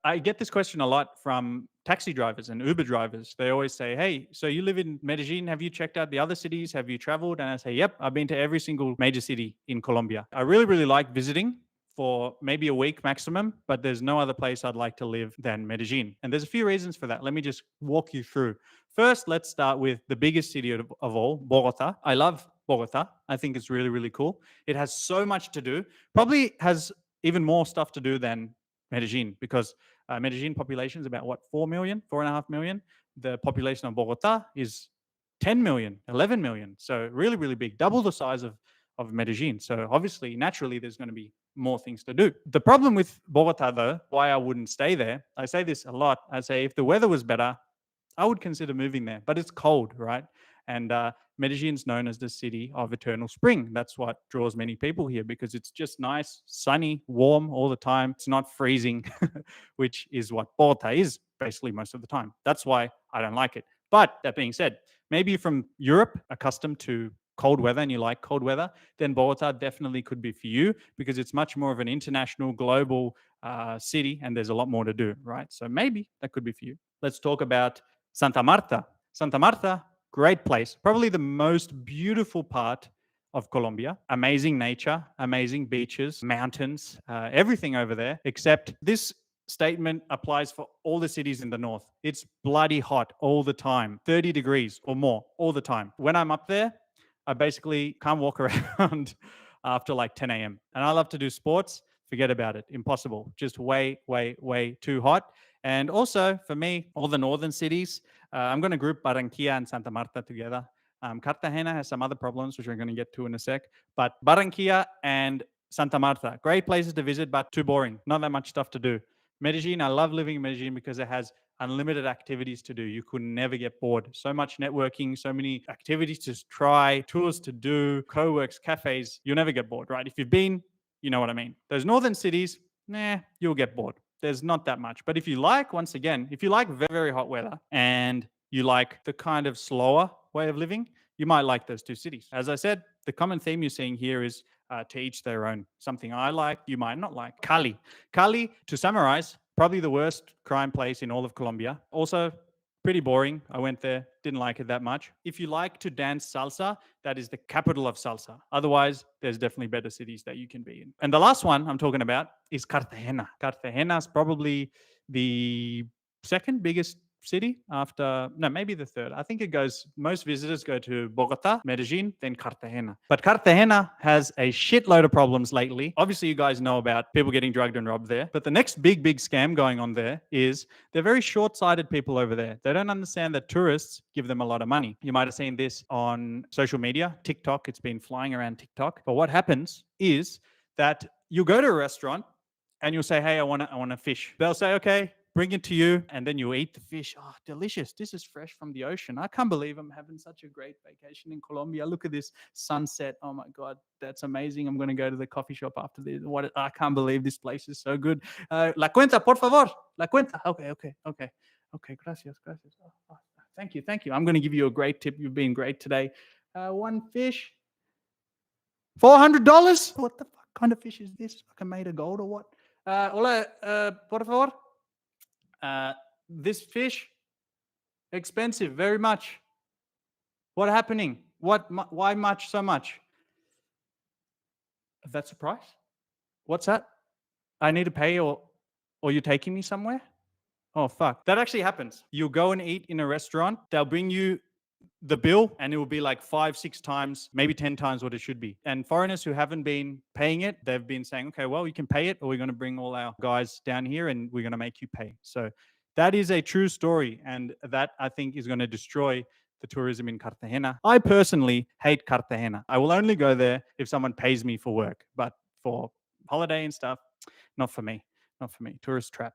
I get this question a lot from taxi drivers and Uber drivers. They always say, "Hey, so you live in Medellin? Have you checked out the other cities? Have you traveled?" And I say, "Yep, I've been to every single major city in Colombia. I really, really like visiting for maybe a week maximum, but there's no other place I'd like to live than Medellin." And there's a few reasons for that. Let me just walk you through. First, let's start with the biggest city of all, Bogota. I love Bogota. I think it's really, really cool. It has so much to do. Probably has even more stuff to do than Medellin because Medellin population is about what, 4 million, 4.5 million. The population of Bogota is 10 million, 11 million. So really, really big, double the size of Medellin. So obviously, naturally, there's going to be more things to do. The problem with Bogota, though, why I wouldn't stay there, I say this a lot. I say if the weather was better, I would consider moving there, but it's cold, right? And Medellin's known as the city of eternal spring. That's what draws many people here because it's just nice, sunny, warm all the time. It's not freezing, which is what Bogota is basically most of the time. That's why I don't like it. But that being said, maybe from Europe, accustomed to cold weather and you like cold weather, then Bogota definitely could be for you because it's much more of an international, global city and there's a lot more to do, right? So maybe that could be for you. Let's talk about Santa Marta. Santa Marta, great place. Probably the most beautiful part of Colombia. Amazing nature, amazing beaches, mountains, everything over there, except this statement applies for all the cities in the north. It's bloody hot all the time, 30 degrees or more all the time. When I'm up there, I basically can't walk around after like 10 a.m. And I love to do sports. Forget about it. Impossible. Just way, way, way too hot. And also for me, all the northern cities, I'm going to group Barranquilla and Santa Marta together. Cartagena has some other problems, which we're going to get to in a sec. But Barranquilla and Santa Marta, great places to visit, but too boring. Not that much stuff to do. Medellin, I love living in Medellin because it has unlimited activities to do. You could never get bored. So much networking, so many activities to try, tours to do, co-works, cafes. You'll never get bored, right? If you've been, you know what I mean. Those northern cities, you'll get bored. There's not that much. But if you like, once again, if you like very, very hot weather and you like the kind of slower way of living, you might like those two cities. As I said, the common theme you're seeing here is to each their own. Something I like, you might not like. Cali. Cali, to summarize, probably the worst crime place in all of Colombia. Also, pretty boring. I went there, didn't like it that much. If you like to dance salsa, that is the capital of salsa. Otherwise, there's definitely better cities that you can be in. And the last one I'm talking about is Cartagena. Cartagena is probably the second biggest city after, no, maybe the third. I think it goes, most visitors go to Bogota, Medellin, then Cartagena. But Cartagena has a shitload of problems lately. Obviously, you guys know about people getting drugged and robbed there. But the next big, big scam going on there is they're very short-sighted people over there. They don't understand that tourists give them a lot of money. You might have seen this on social media, TikTok. It's been flying around TikTok. But what happens is that you go to a restaurant and you'll say, "Hey, I want a fish." They'll say, "Okay, bring it to you," and then you eat the fish. Oh, delicious. This is fresh from the ocean. I can't believe I'm having such a great vacation in Colombia. Look at this sunset. Oh my God, that's amazing. I'm going to go to the coffee shop after this. I can't believe this place is so good. La cuenta, por favor. La cuenta. Okay. Gracias. Thank you. I'm going to give you a great tip. You've been great today. One fish, $400. What the fuck kind of fish is this? Fucking made of gold or what? Hola, por favor. This fish, expensive, very much. What happening? Why much, so much? That's a price? What's that? I need to pay or you're taking me somewhere? Oh, fuck. That actually happens. You'll go and eat in a restaurant. They'll bring you the bill and it will be like 5, 6 times, maybe 10 times what it should be. And foreigners who haven't been paying it, they've been saying, okay, well, you can pay it or we're going to bring all our guys down here and we're going to make you pay. So that is a true story. And that I think is going to destroy the tourism in Cartagena. I personally hate Cartagena. I will only go there if someone pays me for work, but for holiday and stuff, not for me. Tourist trap.